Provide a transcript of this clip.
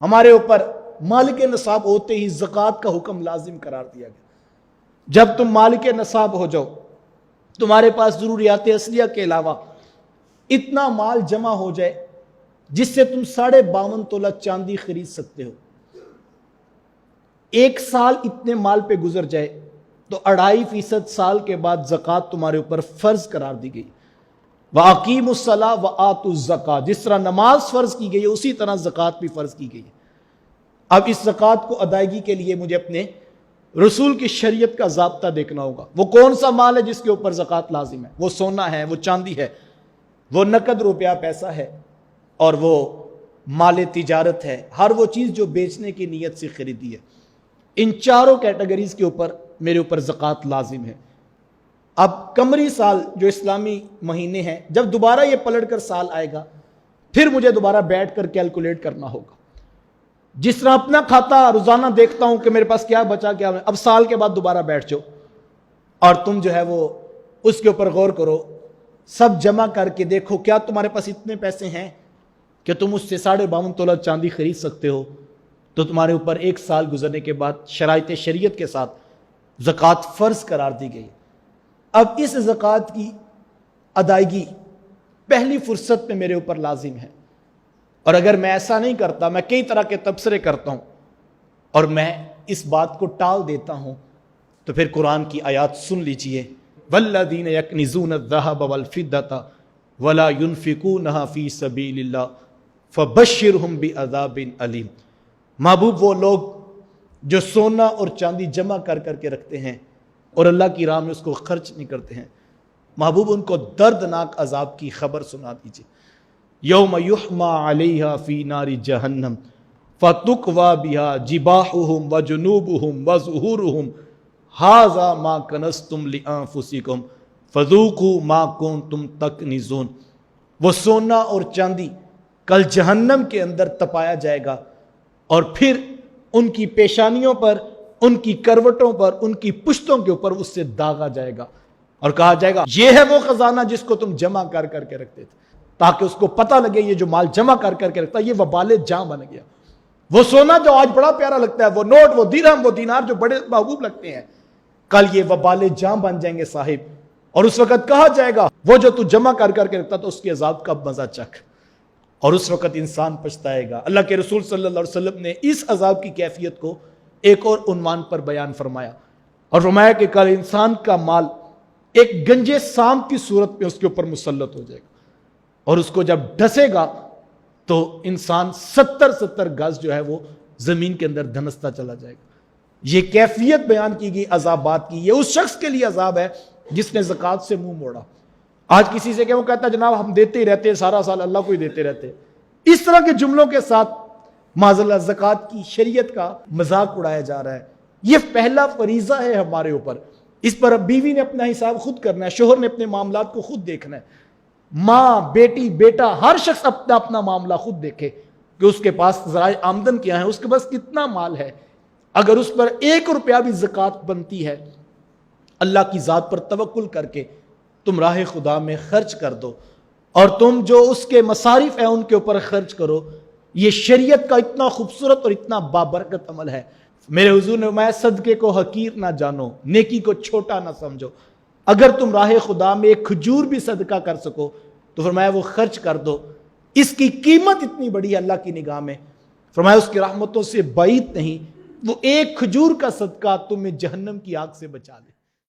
ہمارے اوپر مالک نصاب ہوتے ہی زکوٰۃ کا حکم لازم قرار دیا گیا۔ جب تم مالک نصاب ہو جاؤ، تمہارے پاس ضروریات اصلیہ کے علاوہ اتنا مال جمع ہو جائے جس سے تم 52.5 تولہ چاندی خرید سکتے ہو، 1 سال اتنے مال پہ گزر جائے تو 2.5% سال کے بعد زکوٰۃ تمہارے اوپر فرض قرار دی گئی۔ وَأَقِيمُوا الصَّلَاةَ وَآتُوا الزَّكَاةَ، جس طرح نماز فرض کی گئی ہے اسی طرح زکوٰۃ بھی فرض کی گئی ہے۔ اب اس زکوٰۃ کو ادائیگی کے لیے مجھے اپنے رسول کی شریعت کا ضابطہ دیکھنا ہوگا۔ وہ کون سا مال ہے جس کے اوپر زکوٰۃ لازم ہے؟ وہ سونا ہے، وہ چاندی ہے، وہ نقد روپیہ پیسہ ہے، اور وہ مال تجارت ہے، ہر وہ چیز جو بیچنے کی نیت سے خریدی ہے۔ ان چاروں کیٹیگریز کے اوپر میرے اوپر زکوٰۃ لازم ہے۔ اب قمری سال جو اسلامی مہینے ہیں، جب دوبارہ یہ پلٹ کر سال آئے گا پھر مجھے دوبارہ بیٹھ کر کیلکولیٹ کرنا ہوگا۔ جس طرح اپنا کھاتا روزانہ دیکھتا ہوں کہ میرے پاس کیا بچا کیا، اب سال کے بعد دوبارہ بیٹھ جاؤ اور تم جو ہے وہ اس کے اوپر غور کرو، سب جمع کر کے دیکھو کیا تمہارے پاس اتنے پیسے ہیں کہ تم اس سے 52.5 تولہ چاندی خرید سکتے ہو، تو تمہارے اوپر 1 سال گزرنے کے بعد شرائط شریعت کے ساتھ زکوٰۃ فرض قرار دی گئی۔ اب اس زکوٰۃ کی ادائیگی پہلی فرصت میں میرے اوپر لازم ہے، اور اگر میں ایسا نہیں کرتا، میں کئی طرح کے تبصرے کرتا ہوں اور میں اس بات کو ٹال دیتا ہوں، تو پھر قرآن کی آیات سن لیجئے، وَالَّذِينَ يَكْنِزُونَ الذَّهَبَ وَالْفِضَّةَ وَلَا يُنْفِقُونَهَا فِي سَبِيلِ اللَّهِ فَبَشِّرْهُمْ بِعَذَابٍ أَلِيمٍ۔ محبوب وہ لوگ جو سونا اور چاندی جمع کر کے رکھتے ہیں اور اللہ کی راہ میں اس کو خرچ نہیں کرتے ہیں، محبوب ان کو دردناک عذاب کی خبر سنا دیجئے۔ یوم یحمى علیہا فی نار جہنم فتکوی بہا جباہہم وجنوبہم وظہورہم ھذا ما کنزتم لانفسکم فذوقوا ما کنتم تکنزون۔ وہ سونا اور چاندی کل جہنم کے اندر تپایا جائے گا، اور پھر ان کی پیشانیوں پر، ان کی کروٹوں پر، ان کی پشتوں کے اوپر اس سے داغا جائے گا اور کہا جائے گا یہ ہے وہ خزانہ جس کو تم جمع کر کے رکھتے تھے، تاکہ اس کو پتہ لگے یہ جو مال جمع کر کے رکھتا ہے یہ وبال جاں بن گیا۔ وہ سونا جو آج بڑا پیارا لگتا ہے، وہ نوٹ، وہ درہم، وہ دینار جو بڑے محبوب لگتے ہیں، کل یہ وبال جاں بن جائیں گے صاحب، اور اس وقت کہا جائے گا وہ جو تو جمع کر کے رکھتا تو اس کے عذاب کا مزہ چکھ، اور اس وقت انسان پچھتائے گا۔ اللہ کے رسول صلی اللہ علیہ وسلم نے اس عذاب کی کیفیت کو ایک اور عنوان پر بیان فرمایا، اور فرمایا کہ کل انسان کا مال ایک گنجے سام کی صورت میں اس کے اوپر مسلط ہو جائے گا، اور اس کو جب ڈھسے گا تو انسان 70 گز جو ہے وہ زمین کے اندر دھنستا چلا جائے گا۔ یہ کیفیت بیان کی گئی عذابات کی، یہ اس شخص کے لیے عذاب ہے جس نے زکوٰۃ سے منہ موڑا۔ آج کسی سے کہ وہ کہتا ہے جناب ہم دیتے ہی رہتے ہیں، سارا سال اللہ کو ہی دیتے رہتے ہیں، اس طرح کے جملوں کے ساتھ معاذ اللہ زکوٰۃ کی شریعت کا مذاق اڑایا جا رہا ہے۔ یہ پہلا فریضہ ہے ہمارے اوپر، اس پر اب بیوی نے اپنا حساب خود کرنا ہے، شوہر نے اپنے معاملات کو خود دیکھنا ہے، ماں، بیٹی، بیٹا، ہر شخص اپنا معاملہ خود دیکھے کہ اس کے پاس ذرائع آمدن کیا ہے، اس کے پاس کتنا مال ہے۔ اگر اس پر 1 روپیہ بھی زکوٰۃ بنتی ہے، اللہ کی ذات پر توکل کر کے تم راہ خدا میں خرچ کر دو، اور تم جو اس کے مصارف ہیں ان کے اوپر خرچ کرو۔ یہ شریعت کا اتنا خوبصورت اور اتنا بابرکت عمل ہے۔ میرے حضور نے فرمایا صدقے کو حقیر نہ جانو، نیکی کو چھوٹا نہ سمجھو۔ اگر تم راہ خدا میں ایک کھجور بھی صدقہ کر سکو تو فرمایا وہ خرچ کر دو، اس کی قیمت اتنی بڑی ہے اللہ کی نگاہ میں، فرمایا اس کی رحمتوں سے بعید نہیں، وہ ایک کھجور کا صدقہ تمہیں جہنم کی آگ سے بچا لے۔